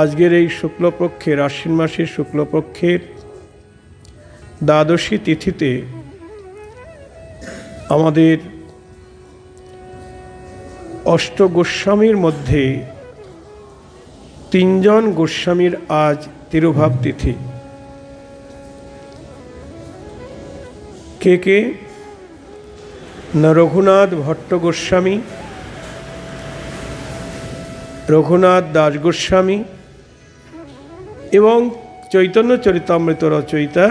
আজকের এই শুক্লপক্ষের আশ্বিন মাসের শুক্লপক্ষের দ্বাদশী তিথিতে আমাদের অষ্ট গোস্বামীর মধ্যে তিনজন গোস্বামীর আজ তিরোভাব তিথি। কে কে? রঘুনাথ ভট্ট গোস্বামী, রঘুনাথ দাস গোস্বামী এবং চৈতন্য চরিতামৃত রচয়িতা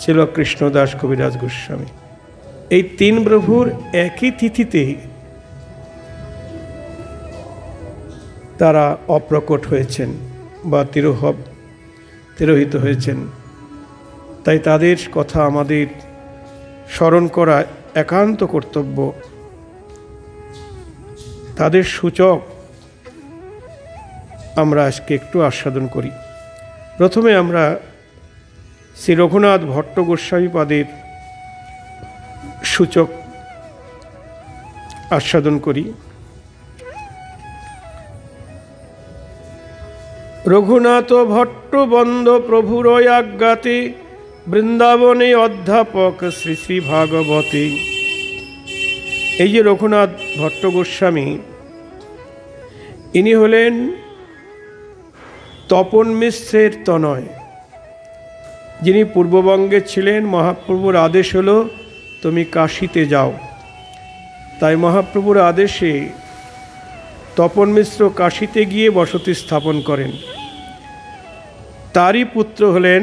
ছিল কৃষ্ণদাস কবিরাজ গোস্বামী। এই তিন প্রভুর একই তিথিতে তারা অপ্রকট হয়েছেন বা তিরোহিত হয়েছেন। তাই তাদের কথা আমাদের স্মরণ করা একান্ত কর্তব্য। তাদের সূচক আমরা আজকে একটু আস্বাদন করি। প্রথমে আমরা শ্রী রঘুনাথ ভট্ট গোস্বামী পাদের সূচক আস্বাদন করি। রঘুনাথ ভট্ট বন্দ প্রভুর আজ্ঞাতে বৃন্দাবনে অধ্যাপক শ্রী শ্রী ভাগবতী। এই যে রঘুনাথ ভট্ট গোস্বামী, ইনি হলেন তপন মিশ্রের তনয়, যিনি পূর্ববঙ্গে ছিলেন। মহাপ্রভুর আদেশ হলো তুমি কাশীতে যাও। তাই মহাপ্রভুর আদেশে তপন মিশ্র কাশীতে গিয়ে বসতি স্থাপন করেন। তারই পুত্র হলেন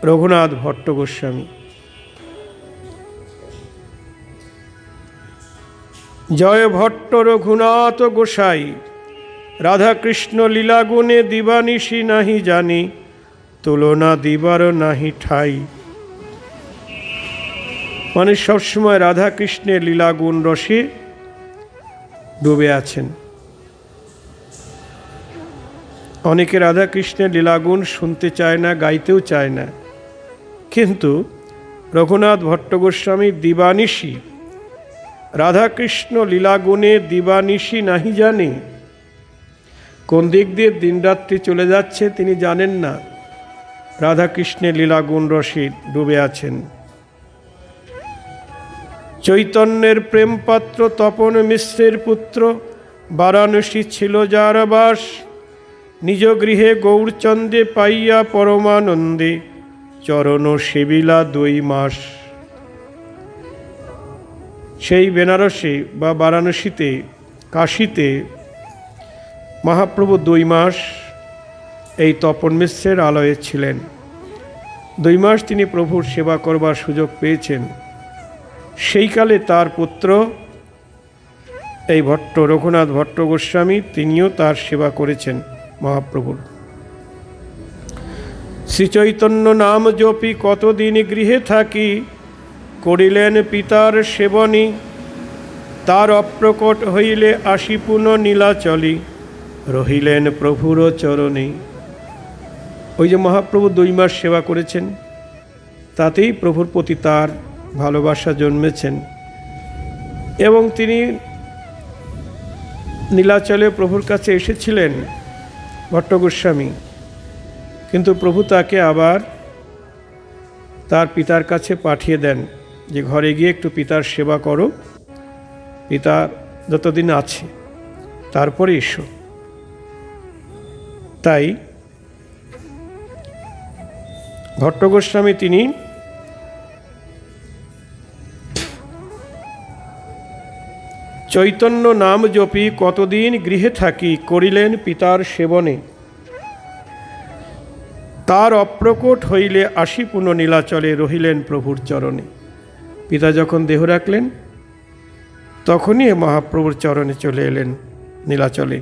রঘুনাথ ভট্ট গোস্বামী। জয় ভট্ট রঘুনাথ গোসাই, রাধাকৃষ্ণ লীলাগুণে দিবানিশি নাহি জানি, তুলনা দিবার নাহি ঠাই। মানে সবসময় রাধাকৃষ্ণের লীলাগুণ রসে ডুবে আছেন। অনেকে রাধাকৃষ্ণের লীলাগুণ শুনতে চায় না, গাইতেও চায় না, কিন্তু রঘুনাথ ভট্ট গোস্বামী দিবানিশি রাধাকৃষ্ণ লীলাগুণে দিবানিশি নাহি জানে। কোন দিক দিয়ে দিনরাত্রি চলে যাচ্ছে তিনি জানেন না, রাধাকৃষ্ণের লীলাগুণ রসে ডুবে আছেন। চৈতন্যের প্রেমপাত্র তপন মিশ্রের পুত্র, বারাণসী ছিল যার বাস, নিজ গৃহে গৌরচন্দ্রে পাইয়া পরমানন্দে চরণ সেবিলা 2 মাস। সেই বেনারসে বা বারাণসীতে, কাশীতে মহাপ্রভু 2 মাস এই তপন মিশ্রের আলয়ে ছিলেন। 2 মাস তিনি প্রভুর সেবা করবার সুযোগ পেয়েছেন। সেই কালে তার পুত্র এই রঘুনাথ ভট্ট গোস্বামী, তিনিও তার সেবা করেছেন মহাপ্রভুর। শ্রীচৈতন্য নাম জপি কতদিন গৃহে থাকি, করিলেন পিতার সেবনী, তার অপ্রকট হইলে আসি পুন নীলাচলি, রহিলেন প্রভুর চরণে। ওই যে মহাপ্রভু 2 মাস সেবা করেছেন, তাতেই প্রভুর প্রতি তার ভালোবাসা জন্মেছেন এবং তিনি নীলাচলে প্রভুর কাছে এসেছিলেন ভট্ট গোস্বামী, কিন্তু প্রভু তাকে আবার তার পিতার কাছে পাঠিয়ে দেন যে ঘরে গিয়ে একটু পিতার সেবা করো, পিতা যতদিন আছে তারপরে এসো। তাই ভট্ট গোস্বামী তিনি চৈতন্য নাম জপি কতদিন গৃহে থাকি, করিলেন পিতার সেবনে, তার অপ্রকট হইলে আসি পুন নীলাচলে, রহিলেন প্রভুর চরণে। পিতা যখন দেহ রাখলেন তখনই মহাপ্রভুর চরণে চলে এলেন নীলাচলে।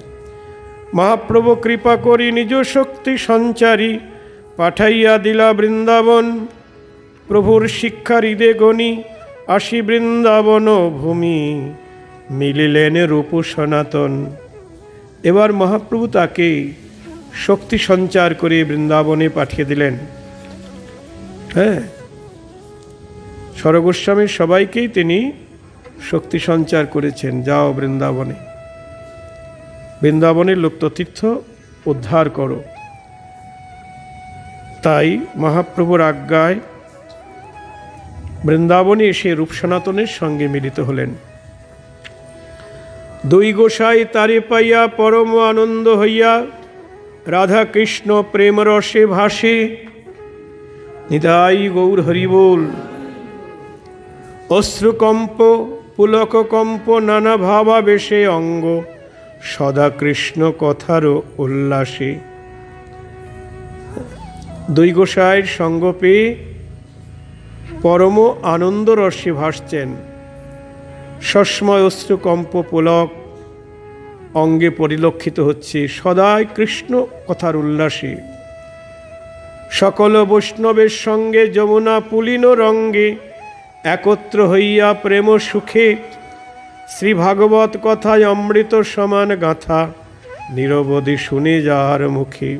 মহাপ্রভু কৃপা করি নিজ শক্তি সঞ্চারী, পাঠাইয়া দিলা বৃন্দাবন, প্রভুর শিক্ষা হৃদে গণি, আসি বৃন্দাবন ভূমি, মিলিলেন রূপ সনাতন। এবার মহাপ্রভু তাকে শক্তি সঞ্চার করে বৃন্দাবনে পাঠিয়ে দিলেন। হ্যাঁ, স্বরগোস্বামীর সবাইকেই তিনি শক্তি সঞ্চার করেছেন, যাও বৃন্দাবনে। বৃন্দাবনের লুপ্ততীর্থ উদ্ধার করো। তাই মহাপ্রভুর আজ্ঞায় বৃন্দাবনে এসে রূপ সনাতনের সঙ্গে মিলিত হলেন। দুই গোসাই তারে পাইয়া পরম আনন্দ হইয়া রাধা কৃষ্ণ প্রেম রসে ভাসে। নিতাই গৌর হরিবোল। অশ্রুকম্প পুলক কম্প নানা ভাবাবেশে অঙ্গ সদা কৃষ্ণ কথার উল্লাসে। দুই গোসাইয়ের সঙ্গ পেয়ে পরম আনন্দ রসে ভাসছেন। সসময় অশ্রুকম্প পুলক অঙ্গে পরিলক্ষিত হচ্ছে, সদাই কৃষ্ণ কথার উল্লাসে। সকল বৈষ্ণবের সঙ্গে যমুনা পুলিন রঙ্গে একত্র হইয়া প্রেম সুখে শ্রী ভাগবত কথায় অমৃত সমান গাথা নিরবধি শুনে যার মুখে।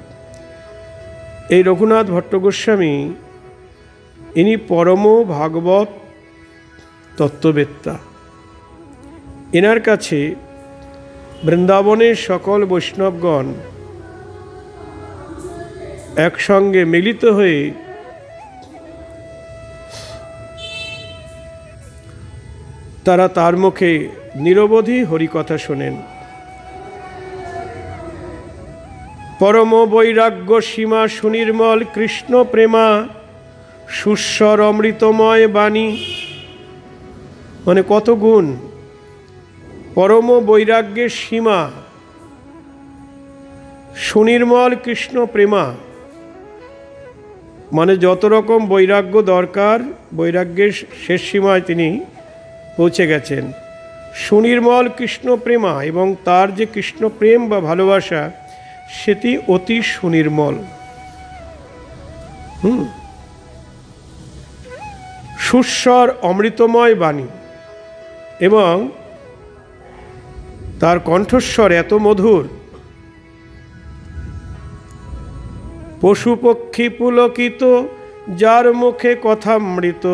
এই রঘুনাথ ভট্ট গোস্বামী ইনি পরম ভাগবত তত্ত্ববেত্তা। এনার কাছে বৃন্দাবনের সকল বৈষ্ণবগণ একসঙ্গে মিলিত হয়ে তারা তার মুখে নিরবধি হরিকথা শোনেন। পরম বৈরাগ্য সীমা সুনির্মল কৃষ্ণ প্রেমা সুস্বর অমৃতময় বাণী। মানে কত গুণ! পরম বৈরাগ্যের সীমা সুনির্মল কৃষ্ণ প্রেমা, মানে যত রকম বৈরাগ্য দরকার বৈরাগ্যের শেষ সীমায় তিনি পৌঁছে গেছেন। সুনির্মল কৃষ্ণ প্রেমা, এবং তার যে কৃষ্ণ প্রেম বা ভালোবাসা সেটি অতি সুনির্মল। সুস্বর অমৃতময় বাণী, এবং তার কণ্ঠস্বর এত মধুর, পশু পক্ষী পুলকিত যার মুখে কথামৃত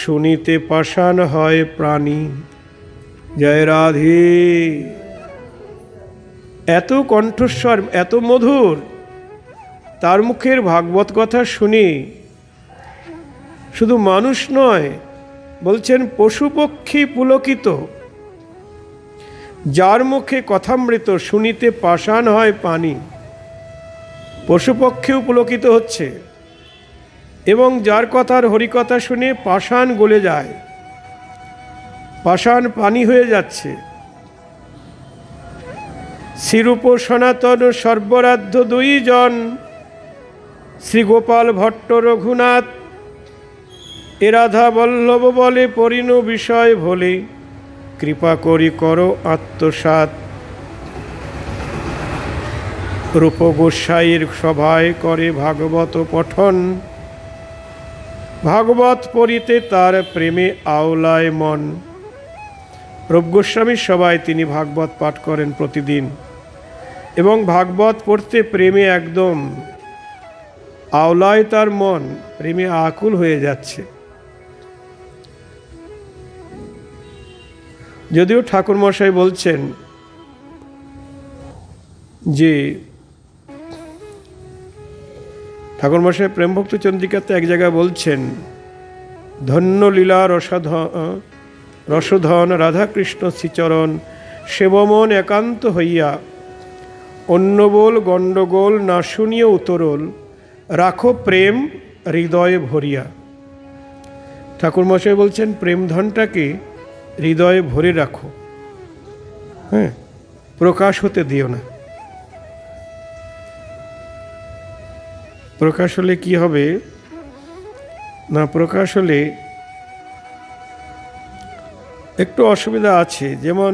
শুনিতে পাষাণ হয় প্রাণী। জয় রাধে। এত কণ্ঠস্বর এত মধুর, তার মুখের ভাগবত কথা শুনি শুধু মানুষ নয়, বলছেন পশু পক্ষী পুলকিত যার মুখে কথামৃত শুনিতে পাষাণ হয় পানি। পশু পক্ষীও পুলকিত হচ্ছে, এবং যার কথার হরিকথা শুনে পাষাণ গলে যায়, পাষাণ পানি হয়ে যাচ্ছে। শ্রীরূপ সনাতন সর্বরাধ্য দুইজন শ্রীগোপাল ভট্ট রঘুনাথ। এ রাধা বল্লভ বলে পরিণু বিষয় ভোলে কৃপা করি করো আত্মসাৎ। রূপ গোসাইয়ের সভায় করে ভাগবত পঠন, ভাগবত পড়িতে তার প্রেমে আওলায় মন। রূপ গোস্বামীর সভায় তিনি ভাগবত পাঠ করেন প্রতিদিন, এবং ভাগবত পড়তে প্রেমে একদম আওলায় তার মন, প্রেমে আকুল হয়ে যাচ্ছে। যদিও ঠাকুরমশাই বলছেন যে, ঠাকুরমশাই প্রেমভক্ত চন্দ্রিকাতে এক জায়গায় বলছেন, ধন্য লীলা রসধন রাধাকৃষ্ণ শ্রীচরণ সেবমন একান্ত হইয়া অন্য বল গণ্ডগোল না শুনিয়ে উতরল রাখো প্রেম হৃদয়ে ভরিয়া। ঠাকুরমশাই বলছেন প্রেমধনটাকে হৃদয়ে ভরে রাখো, হ্যাঁ, প্রকাশ হতে দিও না। প্রকাশ হলে কি হবে না, প্রকাশ হলে একটু অসুবিধা আছে। যেমন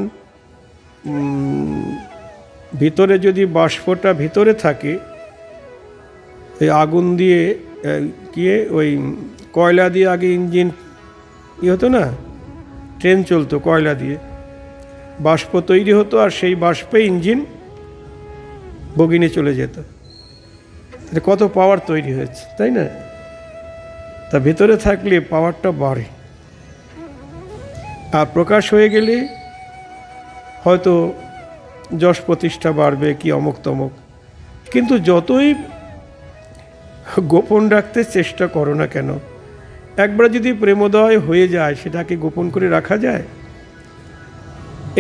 ভিতরে যদি বাষ্পটা ভিতরে থাকে, এই আগুন দিয়ে ওই কয়লা দিয়ে আগে ইঞ্জিন হতো না, ট্রেন চলতো কয়লা দিয়ে, বাষ্প তৈরি হতো, আর সেই বাষ্পে ইঞ্জিন বগিনে চলে যেত। কত পাওয়ার তৈরি হয়েছে, তাই না? তা ভিতরে থাকলে পাওয়ারটা বাড়ে, আর প্রকাশ হয়ে গেলে হয়তো যশ প্রতিষ্ঠা বাড়বে কি অমুক তমুক, কিন্তু যতই গোপন রাখতে চেষ্টা করো না কেন, একবার যদি প্রেমোদয় হয়ে যায় সেটাকে গোপন করে রাখা যায়?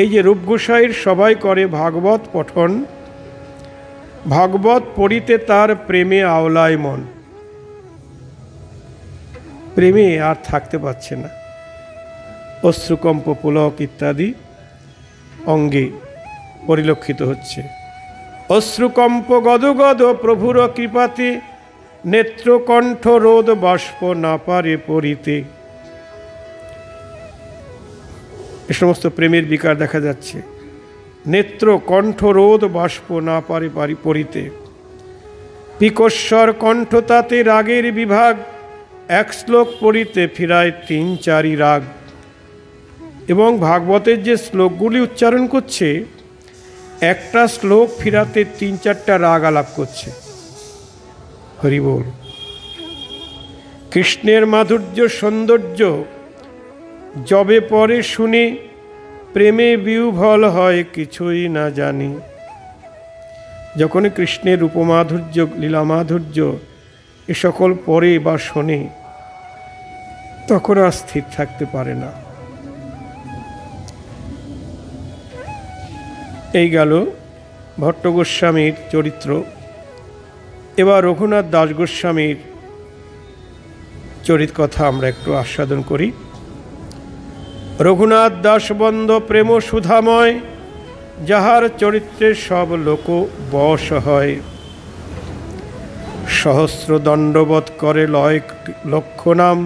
এই যে রূপ গোসাইয়ের সবাই করে ভাগবত পঠন, ভাগবত পড়িতে তার প্রেমে আওলায় মন, প্রেমে আর থাকতে পারছে না, অশ্রুকম্প পুলক ইত্যাদি অঙ্গে পরিলক্ষিত হচ্ছে। অশ্রুকম্প গদগদ প্রভুর কৃপাতে, নেত্রকণ্ঠ রোদ বাষ্প না পারে পড়িতে। এ সমস্ত প্রেমের বিকার দেখা যাচ্ছে। নেত্র কণ্ঠ রোদ বাষ্প না পারে পড়িতে, পিকস্বর কণ্ঠ তাতে রাগের বিভাগ, এক শ্লোক পড়িতে ফিরায় ৩-৪ রাগ। এবং ভাগবতের যে শ্লোকগুলি উচ্চারণ করছে, একটা শ্লোক ফিরাতে ৩-৪টা রাগ আলাপ করছে। হরি বল। কৃষ্ণের মাধুর্য সৌন্দর্য যবে পরে শুনি, প্রেমে বিহ্বল হয় কিছুই না জানি। যখন কৃষ্ণের রূপমাধুর্য, লীলা মাধুর্য এ সকল পড়ে বা শোনে, তখন আর স্থির থাকতে পারে না। এই গেল ভট্ট গোস্বামীর চরিত্র। এবার রঘুনাথ দাস গোস্বামীর চরিত কথা আমরা একটু আস্বাদন করি। রঘুনাথ দাস বন্দ প্রেম সুধাময়, যাহার চরিত্রে সব লোক বশ হয়। সহস্র দণ্ডবৎ করে লয় লক্ষ নাম,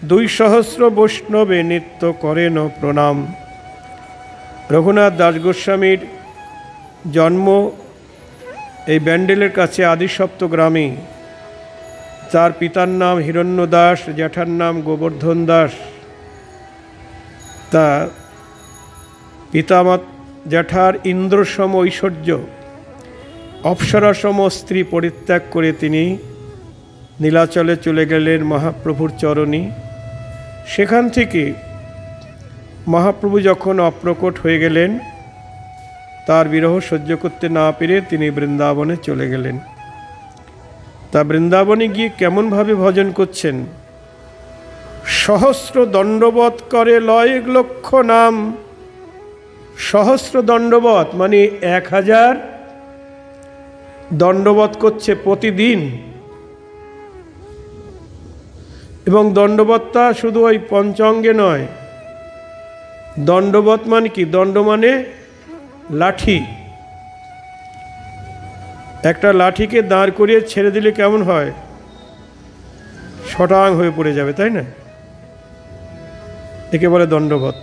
200 বৈষ্ণবে নিত্য করেন প্রণাম। রঘুনাথ দাস গোস্বামীর জন্ম এই ব্যান্ডেলের কাছে আদিসপ্ত গ্রামে। তার পিতার নাম হিরণ্য দাস, জ্যাঠার নাম গোবর্ধন দাস। তা পিতামাতা জ্যাঠার ইন্দ্রসম ঐশ্বর্য, অপ্সরাসম স্ত্রী পরিত্যাগ করে তিনি নীলাচলে চলে গেলেন মহাপ্রভুর চরণী। সেখান থেকে মহাপ্রভু যখন অপ্রকট হয়ে গেলেন, তার বিরহ সহ্য করতে না পেরে তিনি বৃন্দাবনে চলে গেলেন। তা বৃন্দাবনে গিয়ে কেমনভাবে ভজন করছেন? সহস্র দণ্ডবৎ করে লয় লক্ষ নাম। সহস্র দণ্ডবৎ মানে 1000 দণ্ডবৎ করছে প্রতিদিন। এবং দণ্ডবৎটা শুধু ওই পঞ্চাঙ্গে নয়, দণ্ডবৎ মানে কি? দণ্ড মানে লাঠি। একটা লাঠিকে দাঁড় করিয়ে ছেড়ে দিলে কেমন হয়? শটাং হয়ে পড়ে যাবে, তাই না? একে বলে দণ্ডবৎ।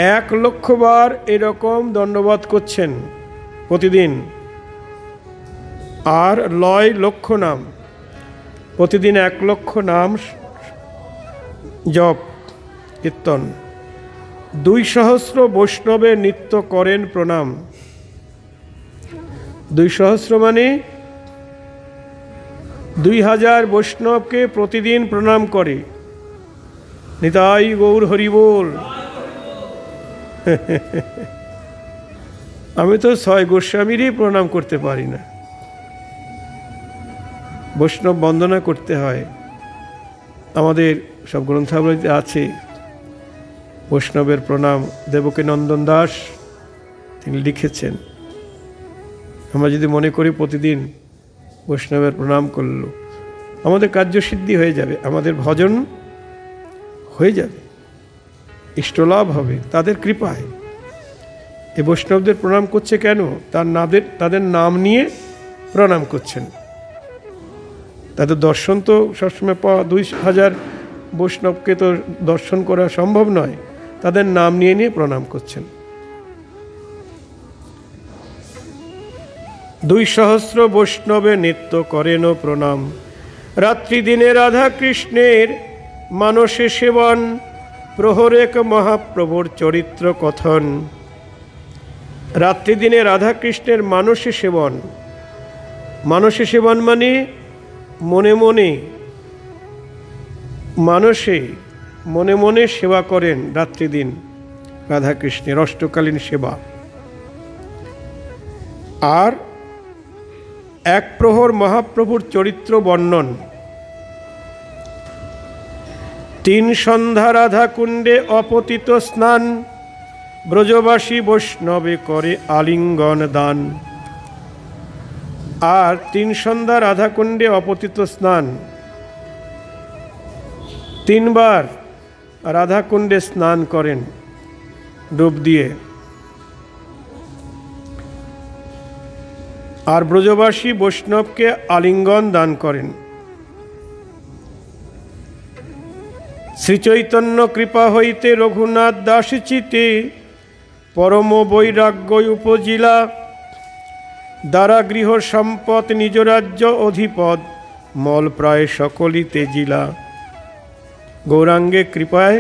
1,00,000 বার এরকম দণ্ডবৎ করছেন প্রতিদিন। আর লয় লক্ষ নাম, প্রতিদিন 1,00,000 নাম জপ কীর্তন। 200 বৈষ্ণবে নিত্য করেন প্রণাম। 200 মানে 2000 বৈষ্ণবকে প্রতিদিন প্রণাম করে। নিতাই গৌর হরি বল। আমি তো 6 গোস্বামীরই প্রণাম করতে পারি না। বৈষ্ণব বন্দনা করতে হয়। আমাদের সব গ্রন্থাবলীতে আছে বৈষ্ণবের প্রণাম। দেবকী নন্দন দাস তিনি লিখেছেন। আমরা যদি মনে করি প্রতিদিন বৈষ্ণবের প্রণাম করল, আমাদের কার্যসিদ্ধি হয়ে যাবে, আমাদের ভজন হয়ে যাবে, ইষ্টলাভ হবে তাদের কৃপায়। এই বৈষ্ণবদের প্রণাম করছে কেন? তাদের নাম নিয়ে প্রণাম করছেন। তাদের দর্শন তো সবসময় 2000 বৈষ্ণবকে তো দর্শন করা সম্ভব নয়, তাদের নাম নিয়ে নিয়ে প্রণাম করছেন। 200 বৈষ্ণবে নিত্য করেন প্রণাম। রাত্রি দিনে রাধা কৃষ্ণের মানসে সেবন, প্রহরেক মহাপ্রভুর চরিত্র কথন। রাত্রি দিনে রাধা কৃষ্ণের মানসে সেবন। মানসে সেবন মানে মনে মনে, মানসে মনে মনে সেবা করেন রাত্রিদিন রাধাকৃষ্ণের অষ্টকালীন সেবা। আর এক প্রহর মহাপ্রভুর চরিত্র বর্ণন। 3 সন্ধ্যা রাধা কুণ্ডে অপতিত স্নান, ব্রজবাসী বৈষ্ণবে করে আলিঙ্গন দান। আর 3 সন্ধ্যা রাধাকুণ্ডে অপতিত স্নান, 3 বার রাধাকুণ্ডে স্নান করেন ডুব দিয়ে। আর ব্রজবাসী বৈষ্ণবকে আলিঙ্গন দান করেন। শ্রীচৈতন্য কৃপা হইতে রঘুনাথ দাস চিতে পরম বৈরাগ্য উপজিলা, দ্বারা গৃহ সম্পদ নিজ রাজ্য অধিপদ, মল প্রায় সকলই তেজিলা। গৌরাঙ্গে কৃপায়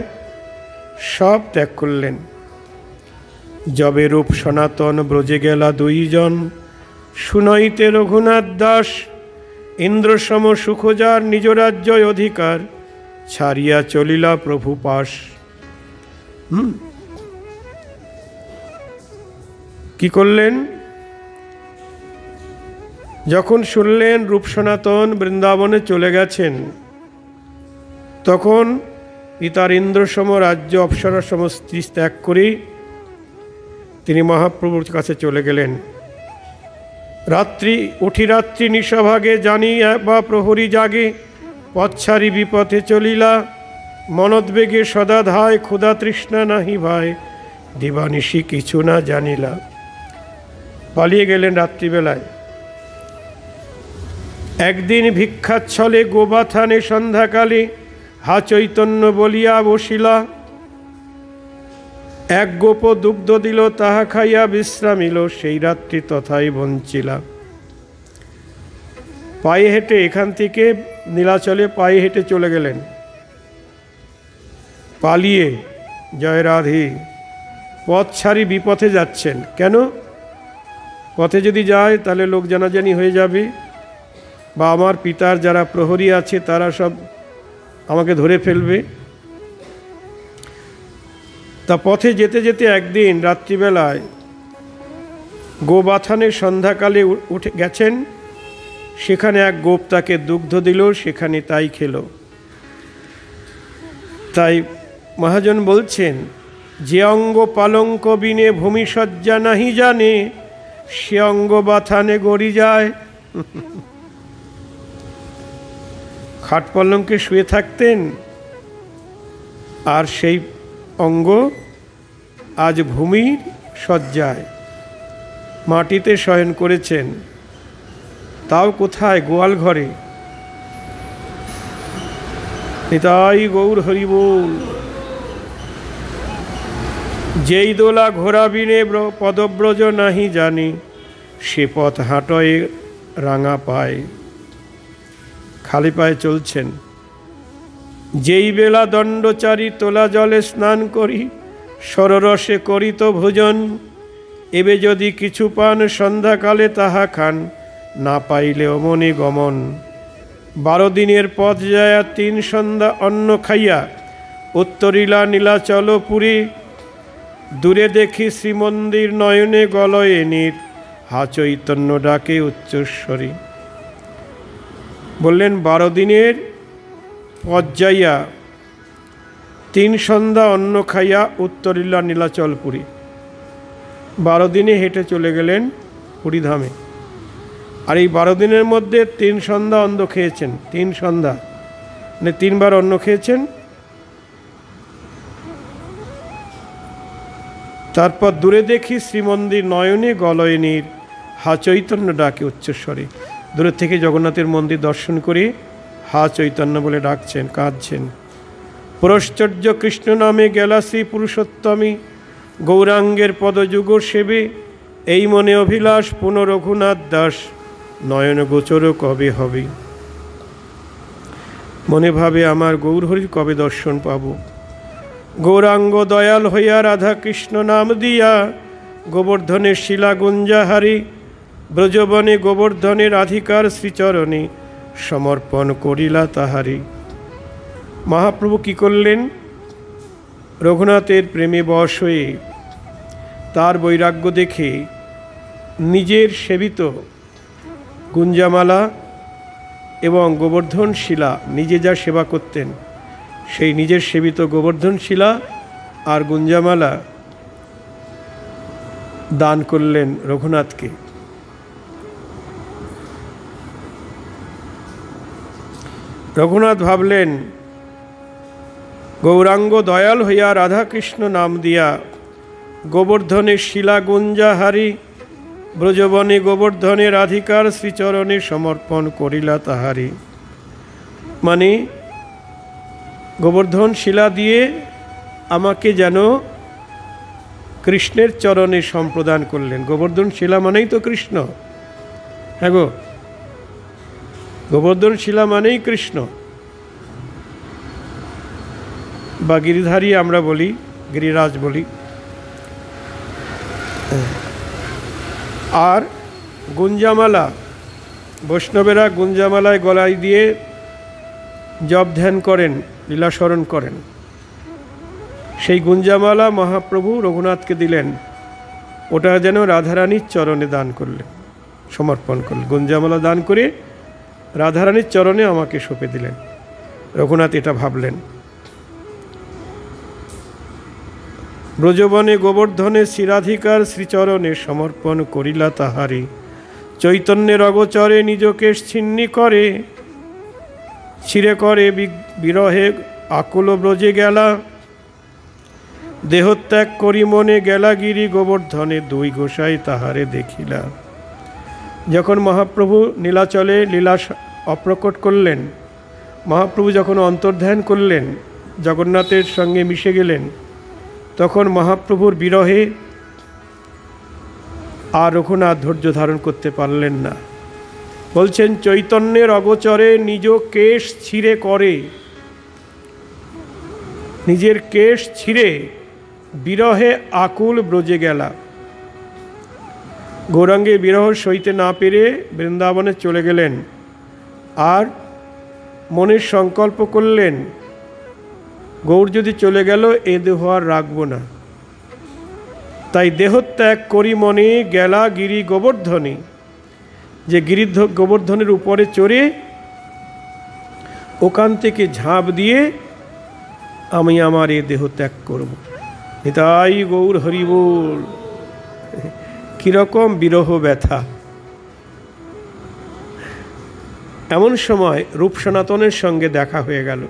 সব ত্যাগ করলেন। যবে রূপ সনাতন ব্রজে গেলা 2 জন, শুনইতে রঘুনাথ দাস ইন্দ্রসম সুখজার নিজ রাজ্য অধিকার, ছাড়িয়া চলিলা প্রভু পাশ। কি করলেন? যখন শুনলেন রূপ সনাতন বৃন্দাবনে চলে গেছেন, তখন পিতার ইন্দ্রসম রাজ্য অপ্সরাসম স্ত্রী ত্যাগ করে তিনি মহাপ্রভুর কাছে চলে গেলেন। রাত্রি নিশাভাগে জানি বা প্রহরী জাগে, পথছাড়ি বিপথে চলিলা, মনদ্বেগে সদা ধায়, ক্ষুধা তৃষ্ণা নাহি ভাই, দিবানিশি কিছু না জানিলা। পালিয়ে গেলেন রাত্রিবেলায়। একদিন ভিক্ষাচ্ছলে গোবাথানে সন্ধ্যাকালে হা চৈতন্য বলিয়া বসিলা, এক গোপ দুগ্ধ দিল তাহা খাইয়া বিশ্রামিল, সেই রাত্রি তথাই বঞ্চিলা। পায়ে হেঁটে এখান থেকে নীলাচলে পায়ে হেঁটে চলে গেলেন পালিয়ে। জয় রাধে। পথ ছাড়ি বিপথে যাচ্ছেন কেন? পথে যদি যায় তাহলে লোক জানাজানি হয়ে যাবে, বা আমার পিতার যারা প্রহরী আছে তারা সব আমাকে ধরে ফেলবে। তা পথে যেতে যেতে একদিন রাত্রিবেলায় গোবাথানে সন্ধ্যাকালে উঠে গেছেন, সেখানে এক গোপ তাকে দুগ্ধ দিল, সেখানে তাই খেল। তাই মহাজন বলছেন, যে অঙ্গ পালঙ্ক বিনে ভূমিসজ্জা নাহি জানে, সে অঙ্গ বাথানে গড়ি যায়। খাট পালঙ্কে শুয়ে থাকতেন, আর সেই অঙ্গ আজ ভূমির শয্যায় মাটিতে শয়ন করেছেন। তাও কোথায়? গোয়াল ঘরে। নিতাই গৌর হরিবোল। যেই দোলা ঘোড়া বিনে পদব্রজ নাহি জানি, সে পথ হাঁটয়ে রাঙা পায়। খালি পায়ে চলছেন। যেই বেলা দণ্ডচারী তোলা জলে স্নান করি, সররসে করিত ভোজন, এবে যদি কিছু পান সন্ধ্যাকালে তাহা খান, না পাইলে অমনি গমন। 12 দিনের পথ যায়া 3 সন্ধ্যা অন্ন খাইয়া, উত্তরিলা নীলাচল পুরী, দূরে দেখি শ্রীমন্দির নয়নে গলয়ে নীর, হা চৈতন্য ডাকে উচ্চস্বরী। বললেন 12 দিনের পথ যাইয়া 3 সন্ধ্যা অন্ন খাইয়া উত্তরিলা নীলাচলপুরী। 12 দিনে হেঁটে চলে গেলেন পুরীধামে। আর এই 12 দিনের মধ্যে 3 সন্ধ্যা অন্ন খেয়েছেন। 3 সন্ধ্যা মানে 3 বার অন্ন খেয়েছেন। তারপর দূরে দেখি শ্রীমন্দির নয়নে গলয়ে নীর, হা চৈতন্য ডাকে উচ্চস্বরে। দূরের থেকে জগন্নাথের মন্দির দর্শন করে হা চৈতন্য বলে ডাকছেন, কাঁদছেন। পুরশ্চর্য কৃষ্ণ নামে গেলা শ্রী পুরুষোত্তমী, গৌরাঙ্গের পদযুগ সেবে, এই মনে অভিলাষ পুনঃ রঘুনাথ দাস, নয়ন গোচর কবে হবে। মনে ভাবে আমার গৌরহরির কবে দর্শন পাব। গৌরাঙ্গ দয়াল হইয়া রাধা কৃষ্ণ নাম দিয়া, গোবর্ধনের শিলা গুঞ্জাহারি, ব্রজবনে গোবর্ধনের অধিকার শ্রীচরণে, সমর্পণ করিলা তাহারি। মহাপ্রভু কি করলেন? রঘুনাথের প্রেমে বশ হয়ে তার বৈরাগ্য দেখে নিজের সেবিত গুঞ্জামালা এবং গোবর্ধন শিলা, নিজে যা সেবা করতেন সেই নিজের সেবিত গোবর্ধন শিলা আর গুঞ্জামালা দান করলেন রঘুনাথকে। রঘুনাথ ভাবলেন, গৌরাঙ্গ দয়াল হইয়া রাধাকৃষ্ণ নাম দিয়া গোবর্ধনে শিলা গুঞ্জাহারি ব্রজবনে গোবর্ধনে রাধিকার শ্রীচরণে সমর্পণ করিলা তাহারি। মানে গোবর্ধন শিলা দিয়ে আমাকে যেন কৃষ্ণের চরণে সম্প্রদান করলেন। গোবর্ধন শিলা মানেই তো কৃষ্ণ। হ্যাঁ গো, গোবর্ধন শিলা মানেই কৃষ্ণ, বা গিরিধারী আমরা বলি, গিরিরাজ বলি। আর গুঞ্জামালা, বৈষ্ণবেরা গুঞ্জামালায় গলায় দিয়ে জপ ধ্যান করেন, লীলাস্মরণ করেন। সেই গুঞ্জামালা মহাপ্রভু রঘুনাথকে দিলেন, ওটা যেন রাধারানীর চরণে দান করলেন, সমর্পণ করলেন। গুঞ্জামালা দান করে রাধারানীর চরণে আমাকে সঁপে দিলেন। রঘুনাথ এটা ভাবলেন। ব্রজবনে গোবর্ধনে শ্রীরাধিকার শ্রীচরণে সমর্পণ করিলা তাহারি। চৈতন্যের অগোচরে নিজকে ছিন্নি করে, ছিঁড়ে করে বিরহে আকুল ব্রজে গেলা। দেহত্যাগ করি মনে গেলা গিরি গোবর্ধনে, দুই গোসাই তাহারে দেখিলা। যখন মহাপ্রভু নীলাচলে লীলা অপ্রকট করলেন, মহাপ্রভু যখন অন্তর্ধান করলেন, জগন্নাথের সঙ্গে মিশে গেলেন, তখন মহাপ্রভুর বিরহে আর রঘুনাথ ধৈর্য ধারণ করতে পারলেন না। বলছেন, চৈতন্যের অগোচরে নিজ কেশ ছিঁড়ে করে, নিজের কেশ ছিঁড়ে বিরহে আকুল ব্রজে গেলা। গৌরাঙ্গে বিরহ সইতে না পেরে বৃন্দাবনে চলে গেলেন, আর মনের সংকল্প করলেন, গৌর যদি চলে গেল এ দেহ আর রাখব না। তাই দেহত্যাগ করি মনে গেলা গিরি গোবর্ধনে, যে গিরি গোবর্ধনের উপরে চড়ে ওখান থেকে ঝাঁপ দিয়ে আমি আমার এ দেহ ত্যাগ করব। নিতাই গৌর হরিবোল। কীরকম বিরহ ব্যথা! এমন সময় রূপ সনাতনের সঙ্গে দেখা হয়ে গেল।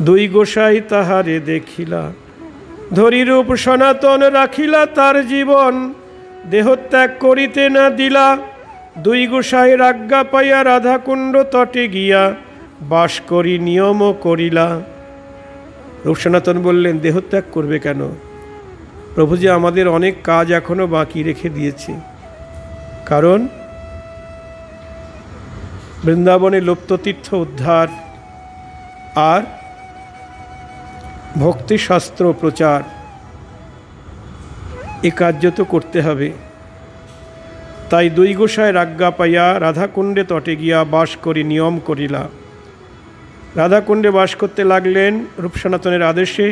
দুই গোসাই তাহারে দেখিলা, ধরি রূপ সনাতন রাখিলা তার জীবন, দেহত্যাগ করিতে না দিলা। দুই গোসাইয়ের আজ্ঞা পাইয়া রাধাকুণ্ড তটে গিয়া বাস করি নিয়ম করিলা। রূপ সনাতন বললেন, দেহত্যাগ করবে কেন? প্রভুজি আমাদের অনেক কাজ এখনো বাকি রেখে দিয়েছে। কারণ বৃন্দাবনে লুপ্ততীর্থ উদ্ধার আর ভক্তিশাস্ত্র প্রচার, এ কার্য তো করতে হবে। তাই দুই গোসাইয়ের আজ্ঞা পাইয়া রাধাকুণ্ডে তটে গিয়া বাস করি নিয়ম করিলা। রাধাকুণ্ডে বাস করতে লাগলেন রূপ সনাতনের আদেশে।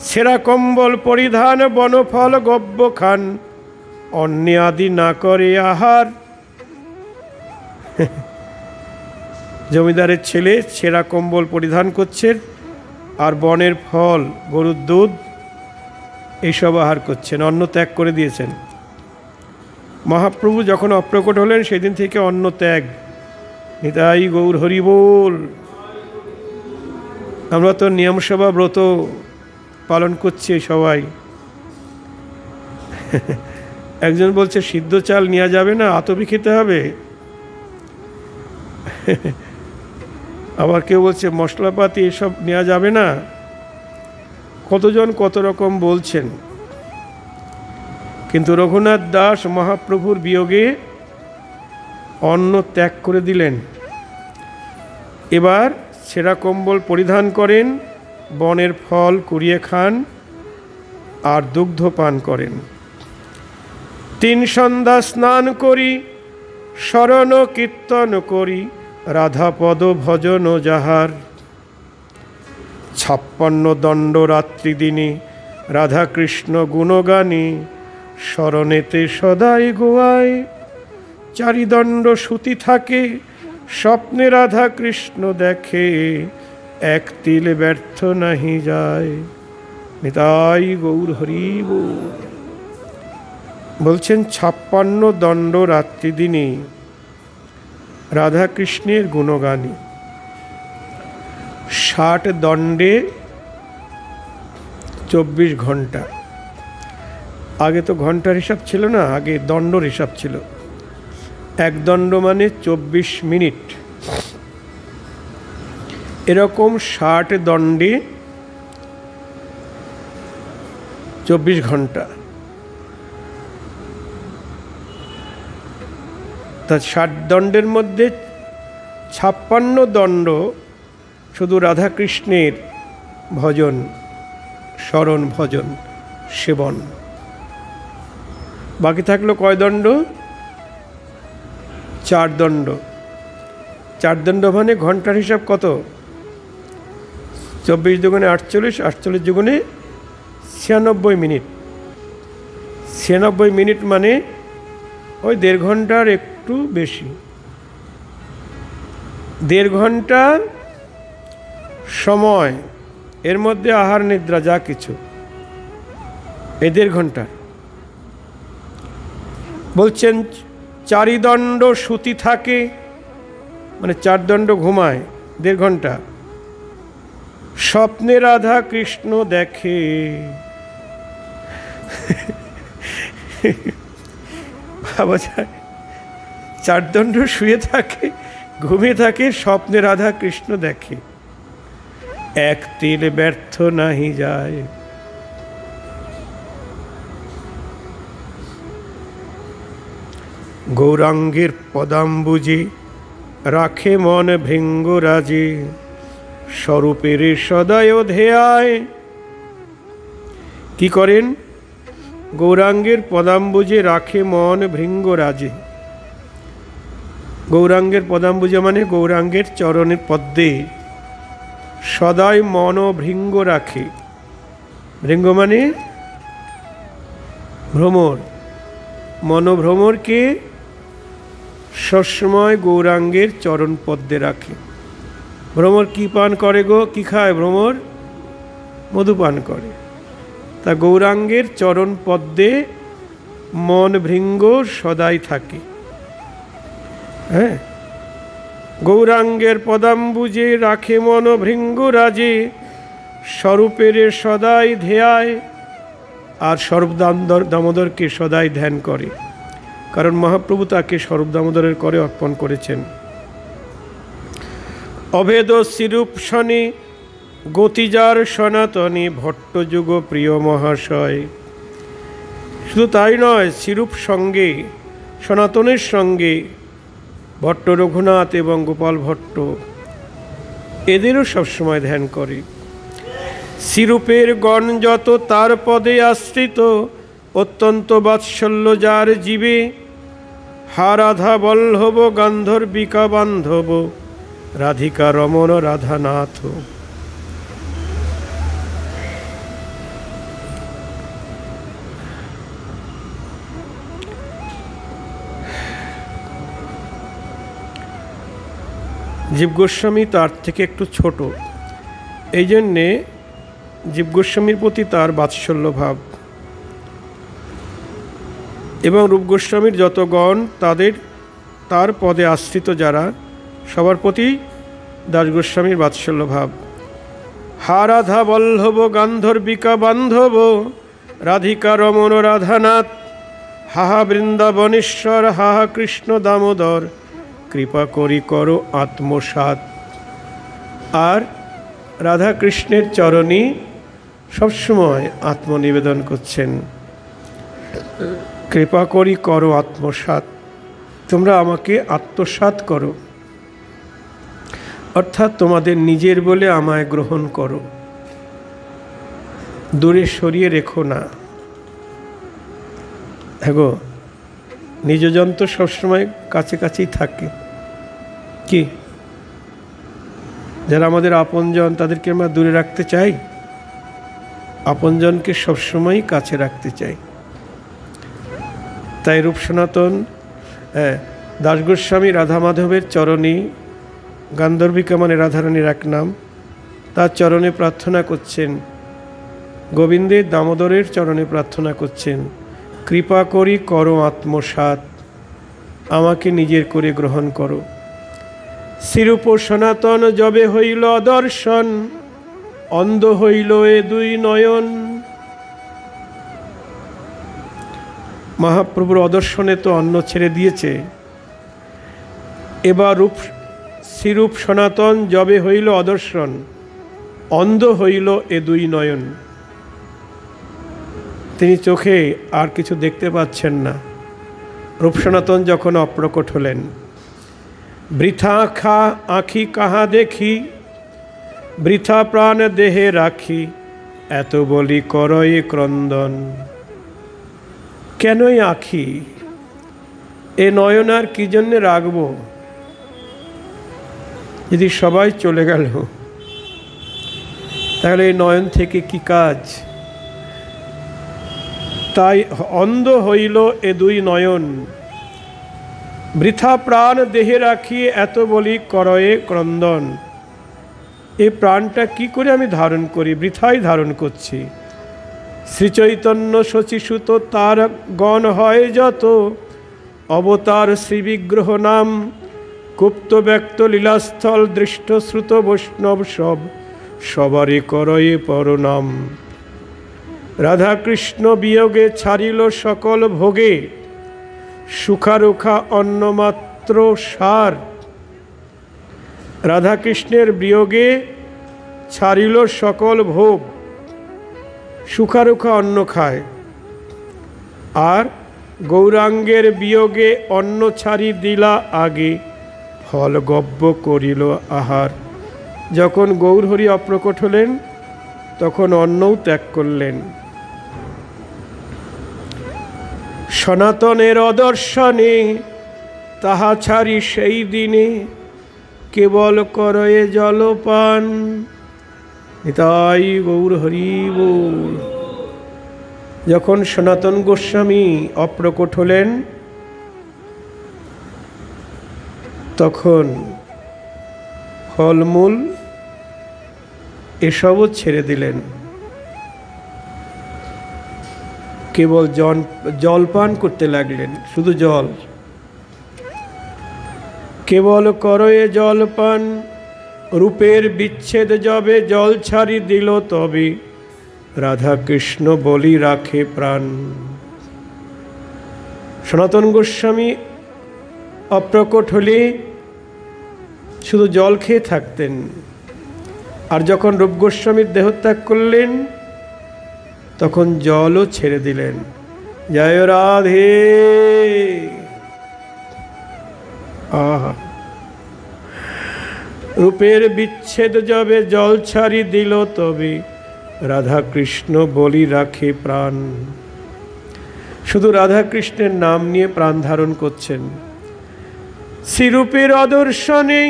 ছেঁড়া কম্বল পরিধান, বনফল গব্য খান, অন্য আদি না করে আহার। জমিদারের ছেলে ছেঁড়া কম্বল পরিধান করছেন আর বনের ফল, গরুর দুধ এইসব আহার করছেন, অন্ন ত্যাগ করে দিয়েছেন। মহাপ্রভু যখন অপ্রকট হলেন সেদিন থেকে অন্ন ত্যাগ। নিতাই গৌর হরিবোল। আমরা তো নিয়মসভা ব্রত পালন করছি সবাই। একজন বলছে সিদ্ধ চাল নেওয়া যাবে না, আতপি খেতে হবে। আবার কেউ বলছে মশলাপাতি এসব নেওয়া যাবে না। কতজন কত রকম বলছেন, কিন্তু রঘুনাথ দাস মহাপ্রভুর বিয়োগে অন্ন ত্যাগ করে দিলেন। এবার ছেঁড়া কম্বল পরিধান করেন, বনের ফল কুড়িয়ে খান আর দুগ্ধ পান করেন। 3 সন্ধ্যা স্নান করি, স্মরণ কীর্তন করি, রাধাপদ ভজন যাহার, 56 দণ্ড রাত্রি দিনে রাধাকৃষ্ণ গুণগানী, স্মরণেতে সদাই গোয়ায়। 4 দণ্ড সুতি থাকে স্বপ্নে রাধা কৃষ্ণ দেখে, 1 তিল ব্যর্থ নাহি যায়। নিতাই গৌর হরি বল। বলছেন 56 দণ্ড রাত্রি দিনে রাধাকৃষ্ণের গুণগানী। 60 দণ্ডে 24 ঘন্টা। আগে তো ঘন্টার হিসাব ছিল না, আগে দণ্ডর হিসাব ছিল। 1 দণ্ড মানে 24 মিনিট। এরকম 60 দণ্ডে 24 ঘন্টা। তা 60 দণ্ডের মধ্যে 56 দণ্ড শুধু রাধাকৃষ্ণের ভজন, স্মরণ, ভজন, সেবন। বাকি থাকলো কয় দণ্ড? 4 দণ্ড। 4 দণ্ড মানে ঘন্টার হিসাব কত? 24 দুগুণে 48, 48 দুগুণে 96 মিনিট। 96 মিনিট মানে ওই 1.5 ঘন্টার একটু বেশি। 1.5 ঘন্টা সময়, এর মধ্যে আহার নিদ্রা যা কিছু, এই 1.5 ঘন্টা। বলছেন 4 দণ্ড সুতি থাকে, মানে 4 দণ্ড ঘুমায় 1.5 ঘন্টা, স্বপ্নে রাধা কৃষ্ণ দেখে। ভাবা যায়, 4 দণ্ড শুয়ে থাকে, ঘুমিয়ে থাকে, স্বপ্নে রাধা কৃষ্ণ দেখে, 1 তিল ব্যর্থ নাহি যায়। গৌরাঙ্গের পদাম্বুজে রাখে মন ভৃঙ্গরাজে, স্বরূপের সদায় ধ্যেয়ায়। কি করেন? গৌরাঙ্গের পদাম্বুজে রাখে মন ভৃঙ্গরাজে। গৌরাঙ্গের পদাম্বুজে মানে গৌরাঙ্গের চরণের পদ্মে সদাই মন ভৃঙ্গ রাখে। ভৃঙ্গ মানে ভ্রমর। মনোভ্রমরকে সবসময় গৌরাঙ্গের চরণ পদ্মে রাখে। ভ্রমর কি পান করে গো? কি খায় ভ্রমর? মধু পান করে। তা গৌরাঙ্গের চরণ পদ্মে মন ভৃঙ্গ সদাই থাকে। হ্যাঁ, গৌরাঙ্গের পদাম্বুজে রাখে মন ভৃঙ্গ রাজে, স্বরূপের সদাই ধ্যেয়ায়। আর স্বরূপ দামোদরকে সদাই ধ্যান করে, কারণ মহাপ্রভু তাকে স্বরূপ দামোদরের করে অর্পণ করেছেন। অভেদ শ্রীরূপ শনি গতিজার সনাতনী ভট্টযুগ প্রিয় মহাশয়। শুধু তাই নয়, শ্রীরূপ সঙ্গে, সনাতনের সঙ্গে ভট্ট রঘুনাথ এবং গোপাল ভট্ট, এদেরও সবসময় ধ্যান করে। শ্রীরূপের গণ যত তার পদে আশ্রিত, অত্যন্ত বাৎসল্য যার জীবে। হা রাধা বল্লভ গান্ধর্বিকা বান্ধব, রাধিকা রমণ রাধানাথ। জীব গোস্বামী তার থেকে একটু ছোট, এই জন্যে জীব গোস্বামীর প্রতি তার বাৎসল্য ভাব। এবং রূপ গোস্বামীর যত গণ, তার পদে আশ্রিত যারা, সবার প্রতি দাস গোস্বামীর বাৎসল্য ভাব। হা রাধা বল্লভ গান্ধর্বিকা বান্ধব, রাধিকা রমণ রাধানাথ। হাহা বৃন্দাবনেশ্বর, হাহা কৃষ্ণ দামোদর, কৃপা করি করো আত্মসাৎ। আর রাধা কৃষ্ণের চরণে সবসময় আত্মনিবেদন করছেন, কৃপা করি করো আত্মসাৎ, তোমরা আমাকে আত্মসাৎ করো, অর্থাৎ তোমাদের নিজের বলে আমায় গ্রহণ করো, দূরে সরিয়ে রেখো না। হ্যাঁ, নিজ জন তো সবসময় কাছে কাছেই থাকে। কি যারা আমাদের আপনজন তাদেরকে আমরা দূরে রাখতে চাই, আপনজনকে সবসময় কাছে রাখতে চাই। তাই রূপ সনাতন দাস গোস্বামী রাধা মাধবের চরণী, গান্ধর্বিকা মানে রাধারানীর এক নাম, তার চরণে প্রার্থনা করছেন, গোবিন্দের দামোদরের চরণে প্রার্থনা করছেন, কৃপা করি করো আত্মসাৎ, আমাকে নিজের করে গ্রহণ করো। শ্রীরূপ সনাতন যবে হইল অদর্শন, অন্ধ হইল এ দুই নয়ন। মহাপ্রভুর অদর্শনে তো অন্ন ছেড়ে দিয়েছে, এবার শ্রীরূপ সনাতন যবে হইল অদর্শন, অন্ধ হইল এ দুই নয়ন। তিনি চোখে আর কিছু দেখতে পাচ্ছেন না। রূপ সনাতন যখন অপ্রকট হলেন, বৃথা খা আঁখি কাহা দেখি, বৃথা প্রাণ দেহে রাখি, এত বলি করয়ে ক্রন্দন। কেনই আঁখি, এ নয়ন আর কি জন্যে রাখবো, যদি সবাই চলে গেল তাহলে এই নয়ন থেকে কি কাজ। তাই অন্ধ হইল এ দুই নয়ন, বৃথা প্রাণ দেহে রাখি, এত বলি করয়ে ক্রন্দন। এই প্রাণটা কি করে আমি ধারণ করি, বৃথাই ধারণ করছি। শ্রীচৈতন্য শচীসুত তার গণ হয় যত, অবতার শ্রীবিগ্রহ নাম, গুপ্ত ব্যক্ত লীলাস্থল দৃষ্ট শ্রুত বৈষ্ণব সব, সবারই করয়ে পরনাম। রাধাকৃষ্ণ বিয়োগে ছাড়িল সকল ভোগে, সুখারুখা অন্নমাত্র সার। রাধাকৃষ্ণের বিয়োগে ছাড়িল সকল ভোগ, সুখারুখা অন্ন খায়, আর গৌরাঙ্গের বিয়োগে অন্ন ছাড়ি দিলা আগে, ফল গব্য করিল আহার। যখন গৌরহরি অপ্রকট হলেন তখন অন্নও ত্যাগ করলেন। সনাতনের অদর্শনে তাহা ছাড়ি সেই দিনে, কেবল করয়ে জলপান। নিতাই গৌর হরি বল। যখন সনাতন গোস্বামী অপ্রকট হলেন তখন ফলমূল এসবও ছেড়ে দিলেন, কেবল জলপান করতে লাগলেন, শুধু জল। কেবল করয়ে জলপান, রূপের বিচ্ছেদ যবে জল ছাড়ি দিল তবে, রাধা কৃষ্ণ বলি রাখে প্রাণ। সনাতন গোস্বামী অপ্রকট হলে শুধু জল খেয়ে থাকতেন, আর যখন রূপ গোস্বামীর দেহত্যাগ করলেন তখন জলও ছেড়ে দিলেন। জয় রাধে। আহা, রূপের বিচ্ছেদ যবে জল ছাড়ি দিল তবে, রাধা কৃষ্ণ বলি রাখে প্রাণ। শুধু রাধা কৃষ্ণের নাম নিয়ে প্রাণ ধারণ করছেন। শ্রীরূপের অদর্শনে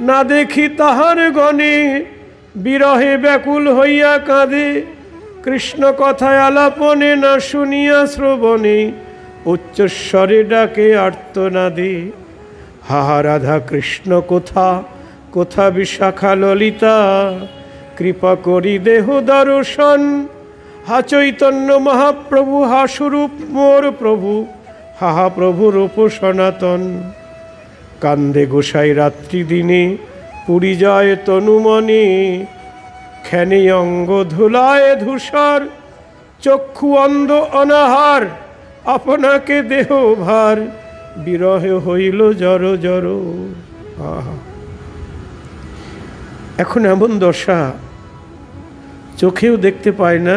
না দেখি তাহার গণে, বিরহে ব্যাকুল হইয়া কাঁদে, কৃষ্ণ কথায় আলাপনে না শুনিয়া শ্রবণে, উচ্চস্বরে ডাকে আর্তনাদে। হাহা রাধা কৃষ্ণ কোথা, কোথা বিশাখা ললিতা, কৃপা করি দেহ দর্শন। হা চৈতন্য মহাপ্রভু, হা স্বরূপ মোর প্রভু, হাহা প্রভু রূপ সনাতন। কান্দে গোসাই রাত্রি দিনে, পুরী যায় তনুমনে, ক্ষণে অঙ্গ ধুলায় ধূসর, চক্ষু অন্ধ অনাহার, আপনাকে দেহ ভার, বিরহে হইল জর জর। আহা, এখন এমন দশা, চোখেও দেখতে পায় না,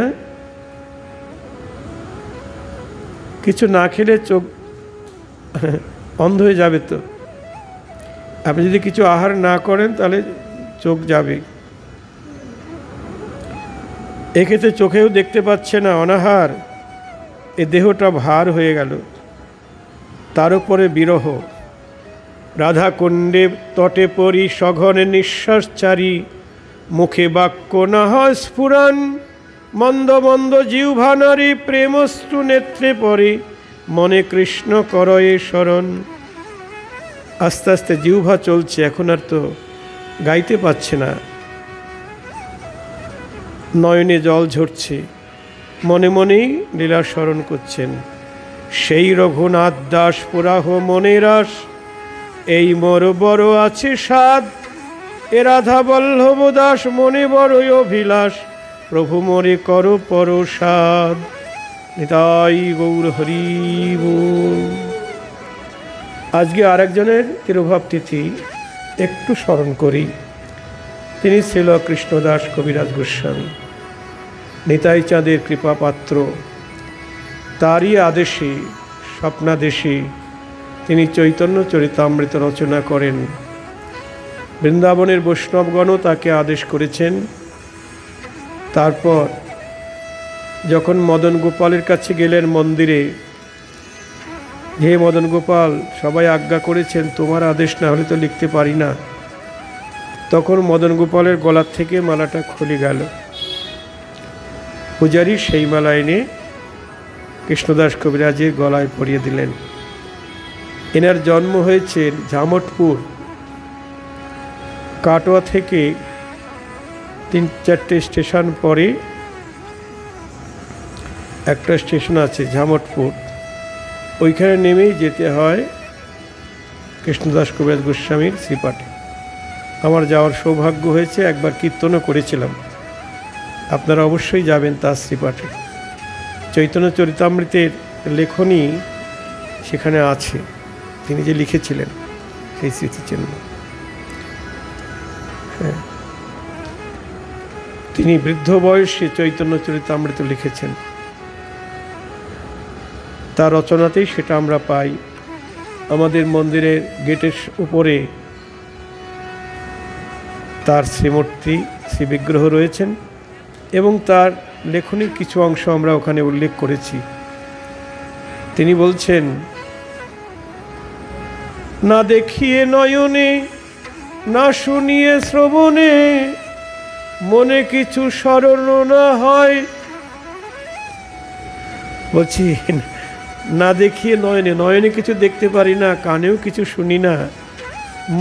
কিছু না খেলে চোখ অন্ধ হয়ে যাবে। তো আপনি যদি কিছু আহার না করেন তাহলে চোখ যাবে। এক্ষেত্রে চোখেও দেখতে পাচ্ছে না, অনাহার, এ দেহটা ভার হয়ে গেল, তার উপরে বিরহ। রাধাকুণ্ডে তটে পরি সঘনে নিঃশ্বাস চারি, মুখে বাক্য না হয় স্ফুরণ, মন্দ মন্দ জিহ্বা নারী প্রেমস্তু নেত্রে পড়ে, মনে কৃষ্ণ করয়ে শরণ। আস্তে আস্তে জিহ্বা চলছে, এখন আর তো গাইতে পারছে না, নয়নে জল ঝরছে, মনে মনেই লীলা স্মরণ করছেন। সেই রঘুনাথ দাস পুরাহ মনে রাস, এই মোর বড় আছে সাধ, এ রাধা বল্লভ দাস মনে বড়ই অভিলাষ, প্রভু মোরে কর পরসাদ। নিতাই গৌর হরি বল। আজকে আরেকজনের তিরোভাব তিথি একটু স্মরণ করি। তিনি ছিল কৃষ্ণদাস কবিরাজ গোস্বামী, নিতাই চাঁদের কৃপা পাত্র। তারই আদেশে স্বপ্নাদেশে তিনি চৈতন্য চরিতামৃত রচনা করেন। বৃন্দাবনের বৈষ্ণবগণও তাকে আদেশ করেছেন। তারপর যখন মদন গোপালের কাছে গেলেন মন্দিরে, হে মদন গোপাল, সবাই আজ্ঞা করেছেন, তোমার আদেশ না হলে তো লিখতে পারি না। তখন মদন গোপালের গলার থেকে মালাটা খুলে গেল। পূজারী সেই মালা এনে কৃষ্ণদাস কবিরাজের গলায় পরিয়ে দিলেন। এনার জন্ম হয়েছে ঝামটপুর, কাটোয়া থেকে 3-4টে স্টেশন পরে একটা স্টেশন আছে ঝামটপুর, ওইখানে নেমেই যেতে হয় কৃষ্ণদাস কবিরাজ গোস্বামীর শ্রীপাঠে। আমার যাওয়ার সৌভাগ্য হয়েছে, একবার কীর্তনও করেছিলাম। আপনারা অবশ্যই যাবেন তার শ্রীপাঠে। চৈতন্য চরিতামৃতের লেখনী সেখানে আছে, তিনি যে লিখেছিলেন সেই স্মৃতিচিহ্ন। হ্যাঁ, তিনি বৃদ্ধ বয়সে চৈতন্য চরিতামৃত লিখেছেন, তার রচনাতেই সেটা আমরা পাই। আমাদের মন্দিরের গেটের উপরে তার শ্রীমূর্তি, শ্রীবিগ্রহ রয়েছেন এবং তার লেখনীর কিছু অংশ আমরা ওখানে উল্লেখ করেছি। তিনি বলছেন, না দেখিয়ে নয়নে, না শুনিয়ে শ্রবণে, মনে কিছু স্মরণ না হয়। বলছি, না দেখিয়ে নয়নে, নয়নে কিছু দেখতে পারি না, কানেও কিছু শুনি না,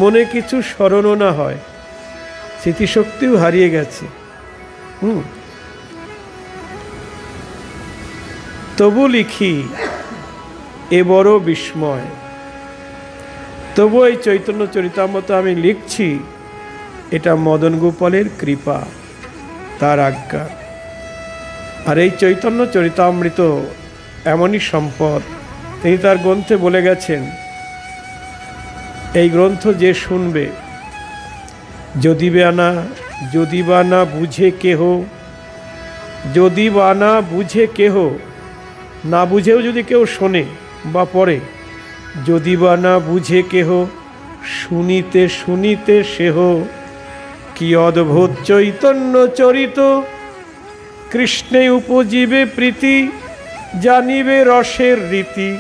মনে কিছু স্মরণও না হয়, স্মৃতিশক্তিও হারিয়ে গেছে। তবু লিখি এ বড় বিস্ময়। তবু এই চৈতন্য চরিতামৃত আমি লিখছি, এটা মদন গোপালের কৃপা, তার আজ্ঞা। আর এই চৈতন্য চরিতামৃত এমনই সম্পদ, তিনি তার গ্রন্থে বলে গেছেন, এই গ্রন্থ যে শুনবে, যদি বা না বুঝে কেহ, যদি বা না বুঝে কেহ, না বুঝেও যদি কেউ শোনে বা পড়ে, যদি বা না বুঝে কেহ, শুনিতে শুনিতে সেহ, কি অদ্ভুত চৈতন্য চরিত, কৃষ্ণে উপজীবে প্রীতি, জানিবে রসের রীতি।